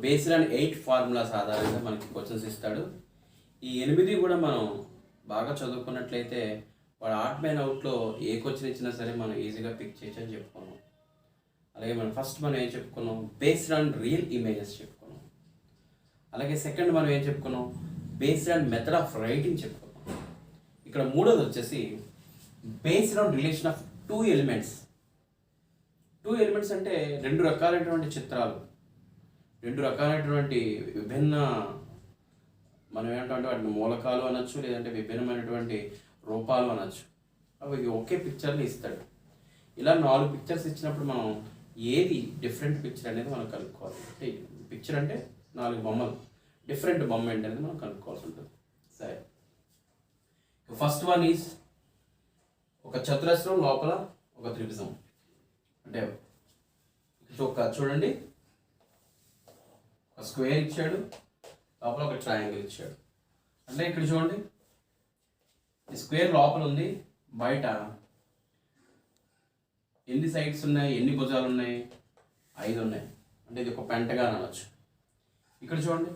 Based on 8 formulas ఆధారంగా మనకి questions ఇస్తాడు. ఈ 8 కూడా మనం బాగా చదువుకున్నట్లయితే వాడు ఆర్ట్ మ్యాన్ అవుట్లో ఏ క్వశ్చన్ ఇచ్చినా సరే మనం ఈజీగా పిక్ చేయొచ్చు అని చెప్పుకున్నాం. అలాగే మనం ఫస్ట్ మనం ఏం చెప్పుకున్నాం, బేస్డ్ ఆన్ రియల్ ఇమేజెస్ చెప్పుకున్నాం. అలాగే సెకండ్ మనం ఏం చెప్పుకున్నాం, based on method of writing చెప్పుకున్నాం. ఇక్కడ మూడోది వచ్చేసి based on relation of two elements. Two elements అంటే రెండు రకాలైనటువంటి చిత్రాలు, రెండు రకాలైనటువంటి విభిన్న, మనం ఏంటంటే వాటిని మూలకాలు అనొచ్చు, లేదంటే విభిన్నమైనటువంటి రూపాలు అనొచ్చు. అవి ఒకే పిక్చర్ని ఇస్తాడు. ఇలా 4 పిక్చర్స్ ఇచ్చినప్పుడు మనం ఏది డిఫరెంట్ పిక్చర్ అనేది మనం కనుక్కోవాలి. అంటే పిక్చర్ అంటే 4 బొమ్మలు, డిఫరెంట్ బొమ్మ ఏంటనేది మనం కనుక్కోవాల్సి ఉంటుంది. సరే, ఫస్ట్ వన్ ఈజ్ ఒక చతురస్రం లోపల ఒక త్రిభుజం. అంటే చూడండి, ఒక స్క్వేర్ ఇచ్చాడు, లోపల ఒక ట్రయాంగిల్ ఇచ్చాడు. అంటే ఇక్కడ చూడండి, ఈ స్క్వేర్ లోపల ఉంది, బయట ఎన్ని సైడ్స్ ఉన్నాయి, ఎన్ని భుజాలు ఉన్నాయి, 5 ఉన్నాయి. అంటే ఇది ఒక పెంటగాన్ అనొచ్చు. ఇక్కడ చూడండి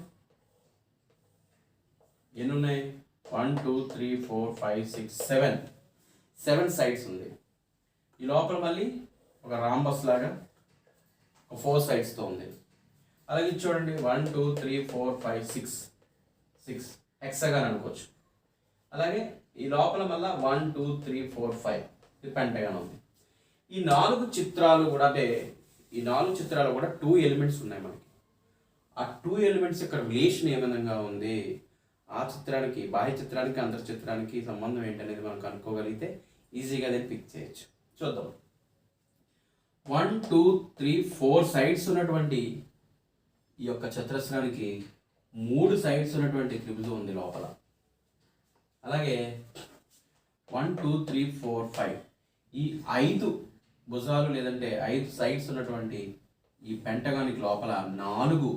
ఎన్ని ఉన్నాయి, 1 2 3 4 5 6 7 సైడ్స్ ఉంది. ఈ లోపల మళ్ళీ ఒక రాంబస్ లాగా ఒక 4 సైడ్స్తో ఉంది. అలాగే చూడండి 1 2 3 4 5 6 హెక్సాగాన్ అనుకోవచ్చు. అలాగే ఈ లోపల మళ్ళీ 1 2 3 4 5 ఇది పెంటగాన్ ఉంది. ఈ 4 చిత్రాలు కూడా, అంటే ఈ 4 చిత్రాలు కూడా 2 ఎలిమెంట్స్ ఉన్నాయి మనకి. ఆ 2 ఎలిమెంట్స్ యొక్క రిలేషన్ ఏ విధంగా ఉంది, ఆ చిత్రానికి, బాహ్య చిత్రానికి, అంతర్ చిత్రానికి సంబంధం ఏంటనేది మనం కనుక్కోగలిగితే ఈజీగా అదే పిక్ చేయొచ్చు. చూద్దాం. 1 2 3 4 సైడ్స్ ఉన్నటువంటి ఈ యొక్క చతురస్రానికి 3 సైడ్స్ ఉన్నటువంటి త్రిభుజం ఉంది లోపల. అలాగే 1 2 3 4 5 ఈ 5 భుజాలు లేదంటే 5 సైడ్స్ ఉన్నటువంటి ఈ పెంటగానికి లోపల 4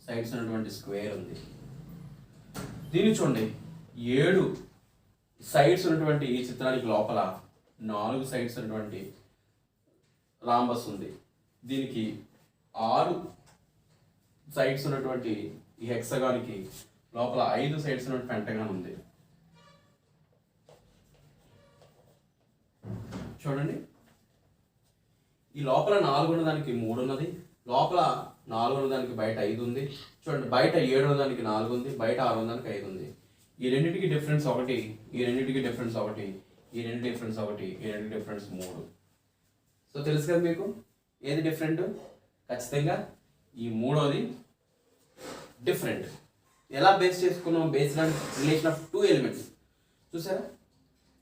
సైడ్స్ ఉన్నటువంటి స్క్వేర్ ఉంది. దీన్ని చూడండి, 7 సైడ్స్ ఉన్నటువంటి ఈ చిత్రానికి లోపల 4 సైడ్స్ ఉన్నటువంటి రాంబస్ ఉంది. దీనికి 6 సైడ్స్ ఉన్నటువంటి ఈ హెక్సగానికి లోపల 5 సైడ్స్ ఉన్నటువంటి పెంటగాన్ ఉంది. చూడండి, ఈ లోపల 4 ఉన్నదానికి 3 ఉన్నది, లోపల 4 ఉన్నదానికి బయట 5 ఉంది. చూడండి, బయట 7 ఉన్నదానికి 4 ఉంది, బయట 6 ఉన్నదానికి 5 ఉంది. ఈ రెండింటికి డిఫరెన్స్ 1, ఈ రెండింటికి డిఫరెన్స్ 1, ఈ రెండు డిఫరెన్స్ 1, ఈ రెండు డిఫరెన్స్ 3. సో తెలుసు కదా మీకు ఏది డిఫరెంట్? ఖచ్చితంగా ఈ మూడోది డిఫరెంట్. ఎలా బేస్ చేసుకున్నాం? Based on relation of 2 elements. చూసారా?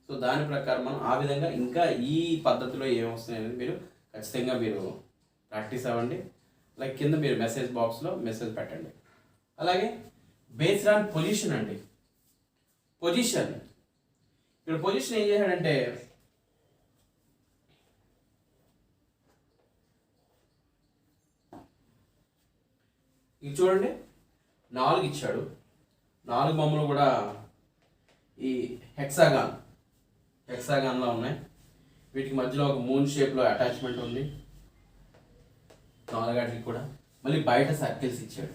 సో దాని ప్రకారం మనం ఆ విధంగా ఇంకా ఈ పద్ధతిలో ఏమొస్తున్నాయి అనేది మీరు ఖచ్చితంగా మీరు ప్రాక్టీస్ అవ్వండి. అలాగే కింద మీరు మెసేజ్ బాక్స్లో మెసేజ్ పెట్టండి. అలాగే బేస్డ్ ఆన్ పొజిషన్ అండి. పొజిషన్, ఇక్కడ పొజిషన్ ఏం చేశాడంటే ఇది చూడండి, 4 ఇచ్చాడు. 4 బొమ్మలు కూడా ఈ హెక్సాగాన్లో ఉన్నాయి. వీటికి మధ్యలో ఒక మూన్ షేప్లో అటాచ్మెంట్ ఉంది 4 కూడా. మళ్ళీ బయట సర్కిల్స్ ఇచ్చాడు.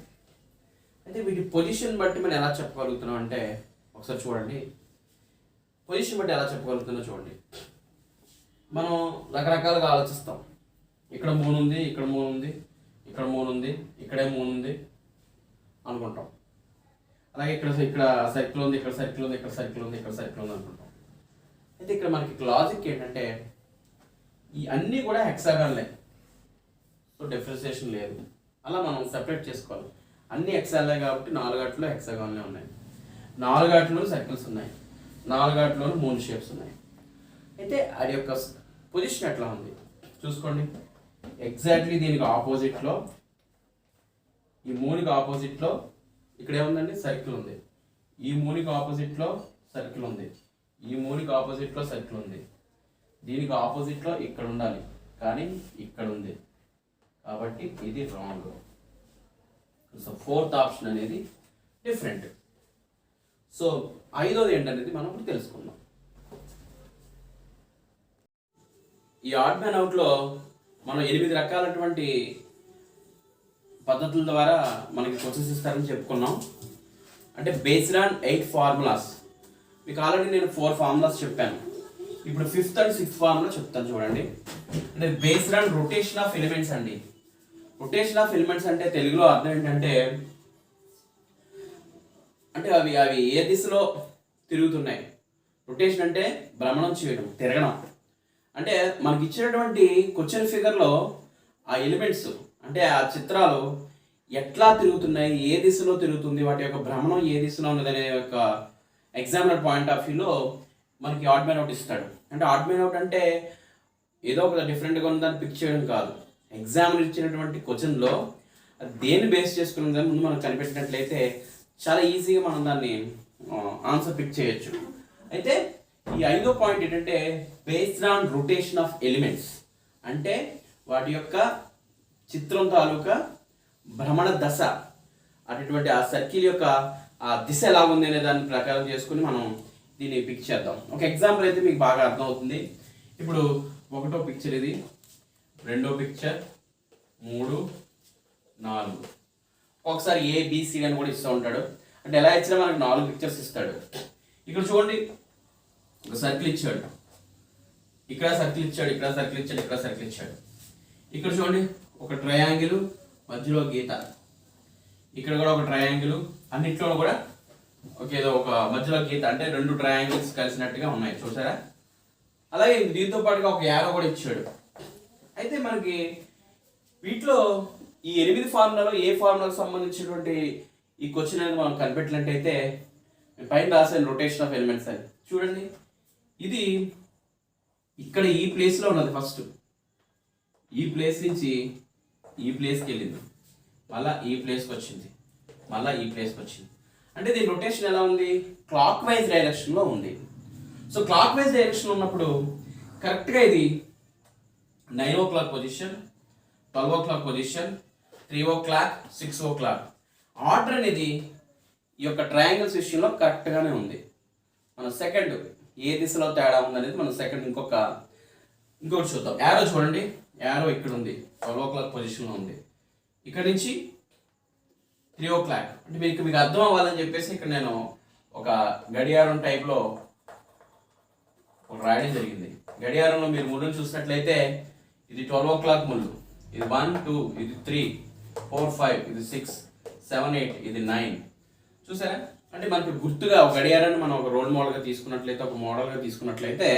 అయితే వీటి పొజిషన్ బట్టి మనం ఎలా చెప్పగలుగుతున్నాం అంటే, ఒకసారి చూడండి, పొజిషన్ బట్టి ఎలా చెప్పగలుగుతున్నా చూడండి. మనం రకరకాలుగా ఆలోచిస్తాం. ఇక్కడ 3 ఉంది, ఇక్కడ 3 ఉంది, ఇక్కడ 3 ఉంది, ఇక్కడే 3 ఉంది అనుకుంటాం. అలాగే ఇక్కడ సర్కిల్ ఉంది, ఇక్కడ సర్కిల్ ఉంది, ఇక్కడ సర్కిల్ ఉంది, ఇక్కడ సర్కిల్ ఉంది అనుకుంటాం. అయితే ఇక్కడ మనకి లాజిక్ ఏంటంటే ఈ అన్నీ కూడా హెక్సాగాన్లే, సో డిఫరెన్సియేషన్ లేదు. అలా మనం సెపరేట్ చేసుకోవాలి. అన్ని హెక్సాలే కాబట్టి 4 హెక్సాగాన్లే ఉన్నాయి, 4 సర్కిల్స్ ఉన్నాయి, 4 మూన్ షేప్స్ ఉన్నాయి. అయితే అది యొక్క పొజిషన్ ఎట్లా ఉంది చూసుకోండి. ఎగ్జాక్ట్లీ దీనికి ఆపోజిట్లో, ఈ మూనికి ఆపోజిట్లో ఇక్కడ ఏముందండి, సర్కిల్ ఉంది. ఈ మూనికి ఆపోజిట్లో సర్కిల్ ఉంది, ఈ మూనికి ఆపోజిట్లో సర్కిల్ ఉంది. దీనికి ఆపోజిట్లో ఇక్కడ ఉండాలి, కానీ ఇక్కడ ఉంది, కాబట్టి ఇది రాంగ్. సో 4th ఆప్షన్ అనేది డిఫరెంట్. సో 5వది ఏంటనేది మనం ఇప్పుడు తెలుసుకుందాం. ఈ ఆడ్ మ్యాన్ అవుట్లో మనం 8 రకాలైనటువంటి పద్ధతుల ద్వారా మనకి క్వశ్చన్స్ ఇస్తారని చెప్పుకున్నాం. అంటే బేస్డ్ ఆన్ 8 ఫార్ములాస్. మీకు ఆల్రెడీ నేను 4 ఫార్ములాస్ చెప్పాను. ఇప్పుడు 5th అండ్ 6th ఫార్ములా చెప్తాను చూడండి. అంటే based on rotation of elements అండి. రొటేషన్ ఆఫ్ ఎలిమెంట్స్ అంటే తెలుగులో అర్థం ఏంటంటే అవి ఏ దిశలో తిరుగుతున్నాయి. రొటేషన్ అంటే భ్రమణం చేయడం, తిరగడం. అంటే మనకి ఇచ్చినటువంటి క్వశ్చన్ ఫిగర్లో ఆ ఎలిమెంట్స్ అంటే ఆ చిత్రాలు ఎట్లా తిరుగుతున్నాయి, ఏ దిశలో తిరుగుతుంది, వాటి యొక్క భ్రమణం ఏ దిశలో ఉన్నది అనే యొక్క ఎగ్జామినర్ పాయింట్ ఆఫ్ వ్యూలో మనకి ఆడ్ మ్యాన్ అవుట్ ఇస్తాడు. అంటే ఆడ్ మ్యాన్ అవుట్ అంటే ఏదో ఒక డిఫరెంట్గా ఉందని పిక్ చేయడం కాదు. ఎగ్జామినర్ ఇచ్చినటువంటి క్వశ్చన్లో అది దేన్ని బేస్ చేసుకుని దాన్ని ముందు మనం కనిపెట్టినట్లయితే చాలా ఈజీగా మనం దాన్ని ఆన్సర్ పిక్ చేయొచ్చు. అయితే ఈ 5వ పాయింట్ ఏంటంటే based on rotation of elements. అంటే వాటి యొక్క చిత్రం తాలూకా భ్రమణ దశ, అటువంటి ఆ సర్కిల్ యొక్క ఆ దిశ ఎలా ఉంది అనే దాన్ని ప్రకారం చేసుకుని మనం దీన్ని పిక్ చేద్దాం. ఒక ఎగ్జాంపుల్ అయితే మీకు బాగా అర్థమవుతుంది. ఇప్పుడు 1వ పిక్చర్ ఇది, 2వ పిక్చర్, 3, 4. ఒకసారి ABCD అని కూడా ఇస్తూ ఉంటాడు. అంటే ఎలా ఇచ్చినా మనకు 4 పిక్చర్స్ ఇస్తాడు. ఇక్కడ చూడండి, ఒక సర్కిల్ ఇచ్చాడు, ఇక్కడ సర్కిల్ ఇచ్చాడు, ఇక్కడ సర్కిల్ ఇచ్చాడు, ఇక్కడ సర్కిల్ ఇచ్చాడు. ఇక్కడ చూడండి ఒక ట్రయాంగిల్, మధ్యలో గీత. ఇక్కడ కూడా ఒక ట్రయాంగిల్, అన్నిట్లో కూడా ఏదో ఒక మధ్యలో గీత, అంటే 2 ట్రయాంగిల్స్ కలిసినట్టుగా ఉన్నాయి చూసారా. అలాగే దీంతో పాటుగా ఒక యారో కూడా ఇచ్చాడు. అయితే మనకి వీటిలో ఈ 8 ఫార్ములాలో ఏ ఫార్ములాకు సంబంధించినటువంటి ఈ క్వశ్చన్ అనేది మనం కనిపెట్టినట్టయితే పైన రాసాను రొటేషన్ ఆఫ్ ఎలిమెంట్స్ అని. చూడండి, ఇది ఇక్కడ ఈ ప్లేస్లో ఉన్నది. ఫస్ట్ ఈ ప్లేస్ నుంచి ఈ ప్లేస్కి వెళ్ళింది, మళ్ళీ ఈ ప్లేస్కి వచ్చింది, మళ్ళీ ఈ ప్లేస్కి వచ్చింది. అంటే దీని రొటేషన్ ఎలా ఉంది? క్లాక్ వైజ్ డైరెక్షన్లో ఉంది. సో క్లాక్ వైజ్ డైరెక్షన్ ఉన్నప్పుడు కరెక్ట్గా ఇది 9 o'clock position, 12 o'clock position, 3 o'clock, 6 o'clock. Order అనేది ఈ యొక్క ట్రయాంగిల్స్ విషయంలో కరెక్ట్గానే ఉంది. మన సెకండ్ ఏ దిశలో తేడా ఉందనేది మనం సెకండ్ ఇంకోటి చూద్దాం. యారో చూడండి, యారో ఇక్కడ ఉంది, 12 o'clock పొజిషన్లో ఉంది. ఇక్కడ నుంచి 3 o'clock. అంటే మీకు అర్థం అవ్వాలని చెప్పేసి ఇక్కడ నేను ఒక గడియారం టైప్లో రాయడం జరిగింది. గడియారంలో మీరు ముళ్ళు చూసినట్లయితే ఇది 12 o'clock ముళ్ళు, ఇది 1, 2, ఇది 3, 4, 5, ఇది 6, 7, 8, ఇది 9. చూసారా? అంటే మనకి గుర్తుగా ఒక గడియారాన్ని మనం ఒక రోల్ మోడల్గా తీసుకున్నట్లయితే, ఒక మోడల్గా తీసుకున్నట్లయితే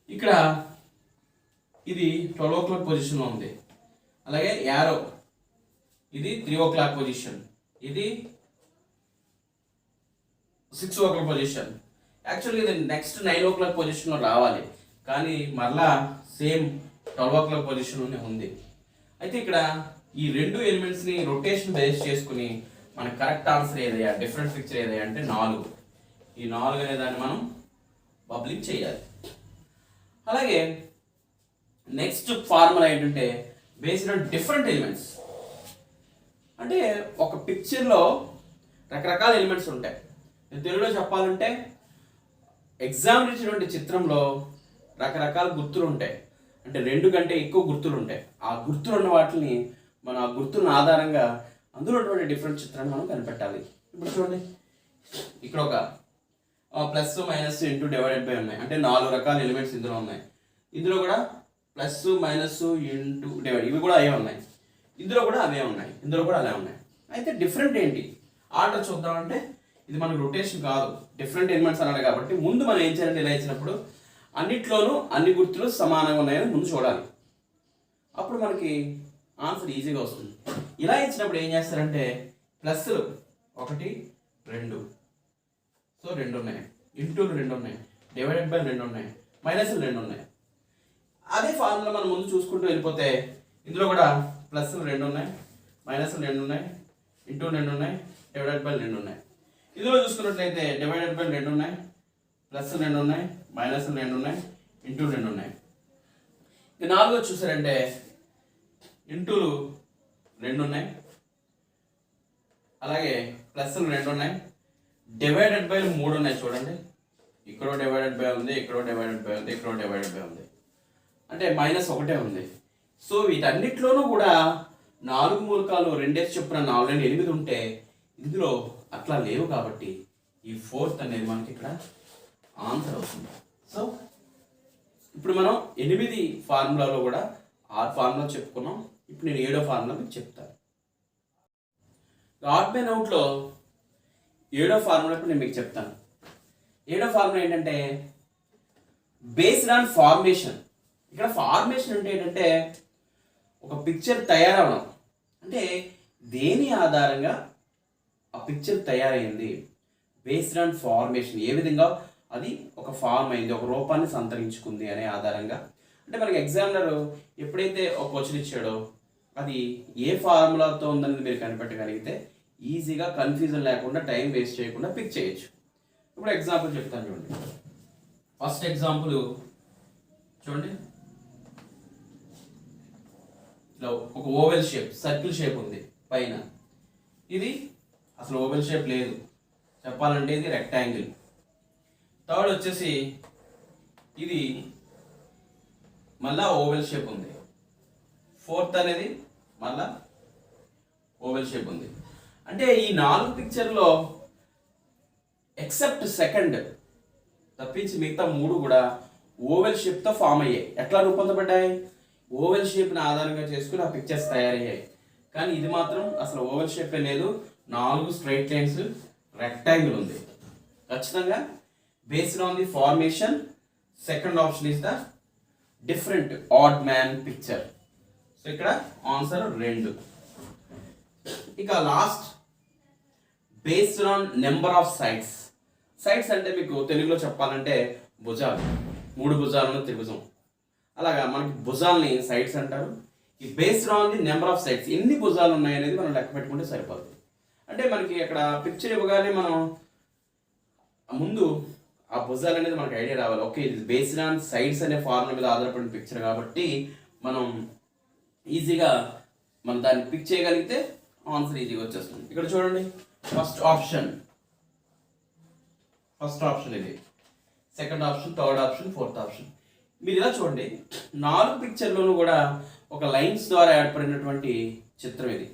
ఇక్కడ ఇది 12 o'clock పొజిషన్లో ఉంది. అలాగే యారో ఇది 3 o'clock పొజిషన్, ఇది 6 o'clock పొజిషన్. యాక్చువల్గా ఇది నెక్స్ట్ 9 o'clock పొజిషన్లో రావాలి, కానీ మరలా సేమ్ 12 o'clock పొజిషన్లోనే ఉంది. అయితే ఇక్కడ ఈ 2 ఎలిమెంట్స్ని రొటేషన్ బేస్ చేసుకుని మన కరెక్ట్ ఆన్సర్ ఏదయ్యా, డిఫరెంట్ పిక్చర్ ఏదయ్యా అంటే 4. ఈ 4 అనే దాన్ని మనం పబ్లిక్ చేయాలి. అలాగే నెక్స్ట్ ఫార్ములా ఏంటంటే బేస్డ్ ఆన్ డిఫరెంట్ ఎలిమెంట్స్. అంటే ఒక పిక్చర్లో రకరకాల ఎలిమెంట్స్ ఉంటాయి. తెలుగులో చెప్పాలంటే ఎగ్జామ్ ఇచ్చినటువంటి చిత్రంలో రకరకాల గుర్తులు ఉంటాయి. అంటే 2 కంటే ఎక్కువ గుర్తులు ఉంటాయి. ఆ గుర్తులు ఉన్న వాటిని మనం ఆ గుర్తుల ఆధారంగా అందులో ఉన్నటువంటి డిఫరెంట్ చిత్రాన్ని మనం కనిపెట్టాలి. ఇప్పుడు చూడండి, ఇక్కడ ఒక plus minus into divided by ఉన్నాయి. అంటే 4 రకాల ఎలిమెంట్స్ ఇందులో ఉన్నాయి. ఇందులో కూడా ప్లస్ మైనస్ ఇంటూ డివైడ్, ఇవి కూడా అవే ఉన్నాయి. ఇందులో కూడా అవే ఉన్నాయి, ఇందులో కూడా అలా ఉన్నాయి. అయితే డిఫరెంట్ ఏంటి ఆర్డర్ చూద్దామంటే ఇది మనకు రొటేషన్ కాదు, డిఫరెంట్ ఎలిమెంట్స్ అన్నాడు కాబట్టి ముందు మనం ఏం చేయాలంటే ఇలా ఇచ్చినప్పుడు అన్నిట్లోనూ అన్ని గుర్తులు సమానంగా ఉన్నాయని ముందు చూడాలి. అప్పుడు మనకి ఆన్సర్ ఈజీగా వస్తుంది. ఇలా ఇచ్చినప్పుడు ఏం చేస్తారంటే ప్లస్లు 1, 2, సో 2 ఉన్నాయి, ఇంటూలు 2 ఉన్నాయి, డివైడెడ్ బై 2 ఉన్నాయి, మైనస్లు 2 ఉన్నాయి. అదే ఫార్ములా మనం ముందు చూసుకుంటూ వెళ్ళిపోతే ఇందులో కూడా ప్లస్లు 2 ఉన్నాయి, మైనస్లు 2 ఉన్నాయి, ఇంటూ 2 ఉన్నాయి, డివైడెడ్ బై 2 ఉన్నాయి. ఇందులో చూసుకున్నట్లయితే డివైడెడ్ బై 2 ఉన్నాయి, ప్లస్ 2 ఉన్నాయి, మైనస్ 2 ఉన్నాయి, ఇంటూ 2 ఉన్నాయి. ఇక 4 చూసారంటే ఇంటూలు 2 ఉన్నాయి, అలాగే ప్లస్లు 2 ఉన్నాయి, డివైడెడ్ బై 3 ఉన్నాయి. చూడండి, ఇక్కడ డివైడెడ్ బై ఉంది, ఇక్కడ డివైడెడ్ బై ఉంది, ఇక్కడ డివైడెడ్ బై ఉంది, అంటే మైనస్ 1 ఉంది. సో వీటన్నిటిలోనూ కూడా 4 మూలకాలు 2 చొప్పున 4 2 8 ఉంటే ఇందులో అట్లా లేవు కాబట్టి ఈ ఫోర్త్ అనేది మనకి ఇక్కడ ఆన్సర్ అవుతుంది. సో ఇప్పుడు మనం 8 ఫార్ములాలో కూడా 6 ఫార్ములా చెప్పుకున్నాం. ఇప్పుడు నేను 7వ ఫార్ములా మీకు చెప్తాను. ఆడ్ బై అవుట్లో 7వ ఫార్ములా ఇప్పుడు నేను మీకు చెప్తాను. 7వ ఫార్ములా ఏంటంటే బేస్డ్ ఆన్ ఫార్మేషన్. ఇక్కడ ఫార్మేషన్ అంటే ఏంటంటే ఒక పిక్చర్ తయారవడం, అంటే దేని ఆధారంగా ఆ పిక్చర్ తయారైంది, బేస్డ్ ఆన్ ఫార్మేషన్, ఏ విధంగా అది ఒక ఫార్మ్ అయింది, ఒక రూపాన్ని సంతరించుకుంది అనే ఆధారంగా. అంటే మనకి ఎగ్జామినర్ ఎప్పుడైతే ఒక క్వశ్చన్ ఇచ్చాడో అది ఏ ఫార్ములాతో ఉందనేది మీరు కనిపెట్టగలిగితే ఈజీగా కన్ఫ్యూజన్ లేకుండా టైం వేస్ట్ చేయకుండా పిక్ చేయొచ్చు. ఇప్పుడు ఎగ్జాంపుల్ చెప్తాను చూడండి. ఫస్ట్ ఎగ్జాంపుల్ చూడండి, ఇట్లా ఒక ఓవెల్ షేప్, సర్కిల్ షేప్ ఉంది పైన. ఇది అసలు ఓవెల్ షేప్ లేదు, చెప్పాలంటే ఇది రెక్టాంగిల్. థర్డ్ వచ్చేసి ఇది మళ్ళా ఓవెల్ షేప్ ఉంది. ఫోర్త్ అనేది మళ్ళా ఓవెల్ షేప్ ఉంది. అంటే ఈ 4 పిక్చర్లో ఎక్సెప్ట్ సెకండ్ తప్పించి మిగతా 3 కూడా ఓవెల్ షేప్తో ఫామ్ అయ్యాయి. ఎట్లా రూపొందబడ్డాయి? ఓవెల్ షేప్ని ఆధారంగా చేసుకుని ఆ పిక్చర్స్ తయారయ్యాయి. కానీ ఇది మాత్రం అసలు ఓవెల్ షేపే లేదు, 4 స్ట్రైట్ లైన్స్, రెక్టాంగిల్ ఉంది. ఖచ్చితంగా based on the formation second option is the different odd man picture. So ఇక్కడ ఆన్సర్ 2. ఇక last based on number of sides. Sides అంటే మీకు తెలుగులో చెప్పాలంటే భుజాలు, 3 భుజాలను త్రిభుజం. అలాగా మనకి భుజాలని సైడ్స్ అంటారు. ఈ based on the number of sides, ఎన్ని భుజాలు ఉన్నాయనేది మనం లెక్క పెట్టుకుంటే సరిపోతుంది. అంటే మనకి అక్కడ పిక్చర్ ఇవ్వగానే మనం ముందు ఆ భుజాలు అనేది మనకు ఐడియా రావాలి. ఓకే, ఇది బేస్డ్ ఆన్ సైడ్స్ అనే ఫార్ములా మీద ఆధారపడిన పిక్చర్ కాబట్టి మనం ఈజీగా మనం దాన్ని పిక్ చేయగలిగితే ఆన్సర్ ఈజీగా వచ్చేస్తుంది. ఇక్కడ చూడండి, ఫస్ట్ ఆప్షన్ ఇది, second option, third option, fourth option. మీరు ఇలా చూడండి, 4 పిక్చర్లోనూ కూడా ఒక లైన్స్ ద్వారా ఏర్పడినటువంటి చిత్రం ఇది.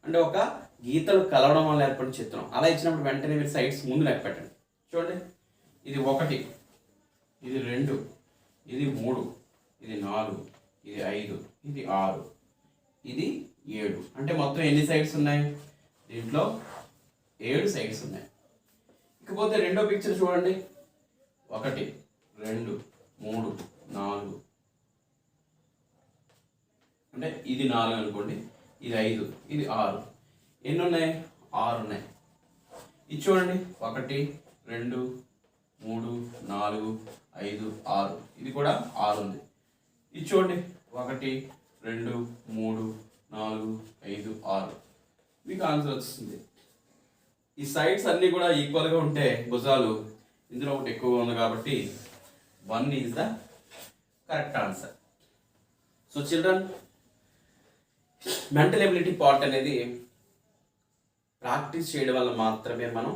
అంటే ఒక గీతలు కలవడం వల్ల ఏర్పడిన చిత్రం. అలా ఇచ్చినప్పుడు వెంటనే మీరు సైడ్స్ ముందు లెక్క పెట్టండి. చూడండి, ఇది 1, ఇది 2, ఇది 3, ఇది 4, ఇది 5, ఇది 6, ఇది 7. అంటే మొత్తం ఎన్ని సైడ్స్ ఉన్నాయి? దీంట్లో 7 సైడ్స్ ఉన్నాయి. ఇకపోతే రెండో పిక్చర్ చూడండి, 1, 2, 3, 4, అంటే ఇది 4 అనుకోండి, ఇది 5, ఇది 6. ఎన్ని ఉన్నాయి? 6 ఉన్నాయి. ఇది చూడండి, 1, 2, 3, 4, 5, 6. ఇది కూడా 6 ఉంది. ఇది చూడండి, 1, 2, 3, 4, 5, 6. మీకు ఆన్సర్ వస్తుంది. ఈ సైడ్స్ అన్నీ కూడా ఈక్వల్గా ఉంటే భుజాలు, ఇందులో ఒకటి ఎక్కువగా ఉంది కాబట్టి 1 is the correct answer. So children, mental ability part అనేది ప్రాక్టీస్ చేయడం వల్ల మాత్రమే మనం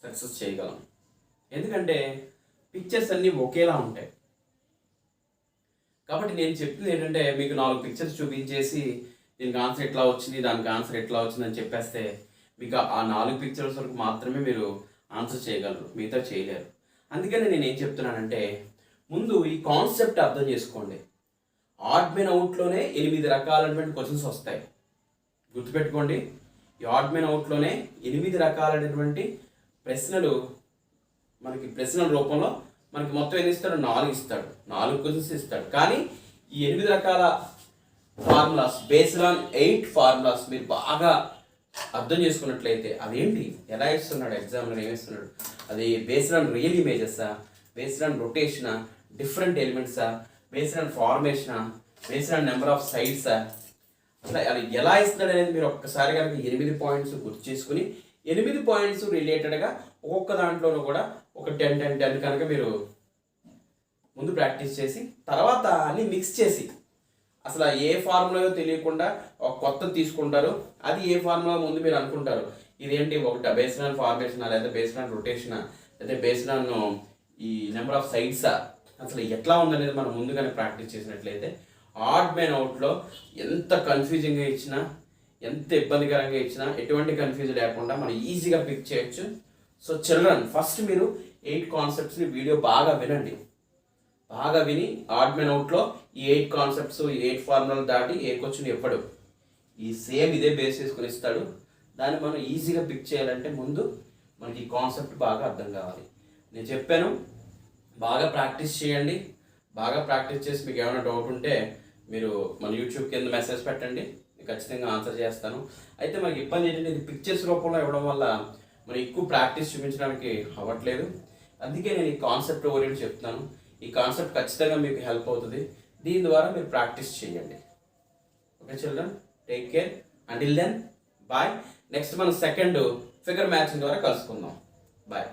సక్సెస్ చేయగలం. ఎందుకంటే పిక్చర్స్ అన్నీ ఒకేలా ఉంటాయి. కాబట్టి నేను చెప్పింది ఏంటంటే, మీకు 4 పిక్చర్స్ చూపించేసి దీనికి ఆన్సర్ ఎట్లా వచ్చింది, దానికి ఆన్సర్ ఎట్లా వచ్చింది అని చెప్పేస్తే మీకు ఆ 4 పిక్చర్స్ వరకు మాత్రమే మీరు ఆన్సర్ చేయగలరు, మిగతా చేయలేరు. అందుకని నేను ఏం చెప్తున్నానంటే, ముందు ఈ కాన్సెప్ట్ అర్థం చేసుకోండి. ఆడ్ మెన్ అవుట్లోనే 8 రకాలైనటువంటి క్వశ్చన్స్ వస్తాయి. గుర్తుపెట్టుకోండి, ఈ ఆడ్ మెన్ అవుట్లోనే 8 రకాలైనటువంటి ప్రశ్నలు మనకి ప్రశ్నల రూపంలో మనకి మొత్తం ఏం ఇస్తాడు? 4 ఇస్తాడు, 4 క్వశ్చన్స్ ఇస్తాడు. కానీ ఈ 8 రకాల ఫార్ములాస్, బేస్డ్ ఆన్ 8 ఫార్ములాస్ మీరు బాగా అర్థం చేసుకున్నట్లయితే అదేంటి, ఎలా ఇస్తున్నాడు ఎగ్జామ్లో, ఏమిస్తున్నాడు, అది బేస్డ్ ఆన్ రియల్ ఇమేజెసా, బేస్డ్ ఆన్ రొటేషనా, డిఫరెంట్ ఎలిమెంట్సా, బేస్డ్ ఆన్ ఫార్మేషనా, బేస్డ్ ఆన్ నెంబర్ ఆఫ్ సైడ్సా, అసలు అది ఎలా ఇస్తున్నాడు అనేది మీరు ఒక్కసారి కనుక 8 పాయింట్స్ గుర్తు చేసుకుని 8 పాయింట్స్ రిలేటెడ్గా ఒక్కొక్క దాంట్లోనూ కూడా ఒక 10 కనుక మీరు ముందు ప్రాక్టీస్ చేసి తర్వాత అన్ని మిక్స్ చేసి, అసలు ఏ ఫార్ములా తెలియకుండా ఒక కొత్తది తీసుకుంటారు. అది ఏ ఫార్ములా ముందు మీరు అనుకుంటారు, ఇదేంటి ఒకటి బేస్డ్ ఆన్ ఫార్మేషనా, లేదా బేస్డ్ ఆన్ రొటేషనా, లేదా బేస్డ్ ఆన్ ఈ నెంబర్ ఆఫ్ సైడ్సా, అసలు ఎట్లా ఉందనేది మనం ముందుగానే ప్రాక్టీస్ చేసినట్లయితే ఆడ్ మ్యాన్ అవుట్లో ఎంత కన్ఫ్యూజింగ్గా ఇచ్చినా, ఎంత ఇబ్బందికరంగా ఇచ్చినా ఎటువంటి కన్ఫ్యూజ్ లేకుండా మనం ఈజీగా పిక్ చేయొచ్చు. సో చిల్డ్రన్, ఫస్ట్ మీరు 8 కాన్సెప్ట్స్ని వీడియో బాగా వినండి. బాగా విని ఆడ్ మ్యాన్ అవుట్లో ఈ 8 కాన్సెప్ట్స్, ఈ 8 ఫార్ములాలు దాటి ఏ క్వశ్చన్ ఎప్పుడు ఈ సేమ్ ఇదే బేస్ చేసుకుని ఇస్తాడు. దాన్ని మనం ఈజీగా పిక్ చేయాలంటే ముందు మనకి ఈ కాన్సెప్ట్ బాగా అర్థం కావాలి. నేను చెప్పాను, బాగా ప్రాక్టీస్ చేయండి. బాగా ప్రాక్టీస్ చేసి మీకు ఏమైనా డౌట్ ఉంటే మీరు మన యూట్యూబ్ కింద మెసేజ్ పెట్టండి, నేను ఖచ్చితంగా ఆన్సర్ చేస్తాను. అయితే మనకి ఇబ్బంది ఏంటంటే ఇది పిక్చర్స్ రూపంలో ఇవ్వడం వల్ల మనం ఎక్కువ ప్రాక్టీస్ చూపించడానికి అవ్వట్లేదు. అందుకే నేను ఈ కాన్సెప్ట్ ఓరియంట్ చెప్తున్నాను. ఈ కాన్సెప్ట్ ఖచ్చితంగా మీకు హెల్ప్ అవుతుంది. దీని ద్వారా మీరు ప్రాక్టీస్ చేయండి. Okay children, take care. Until then bye. Next మనం సెకండ్ ఫిగర్ మ్యాచింగ్ ద్వారా కలుసుకుందాం. బాయ్.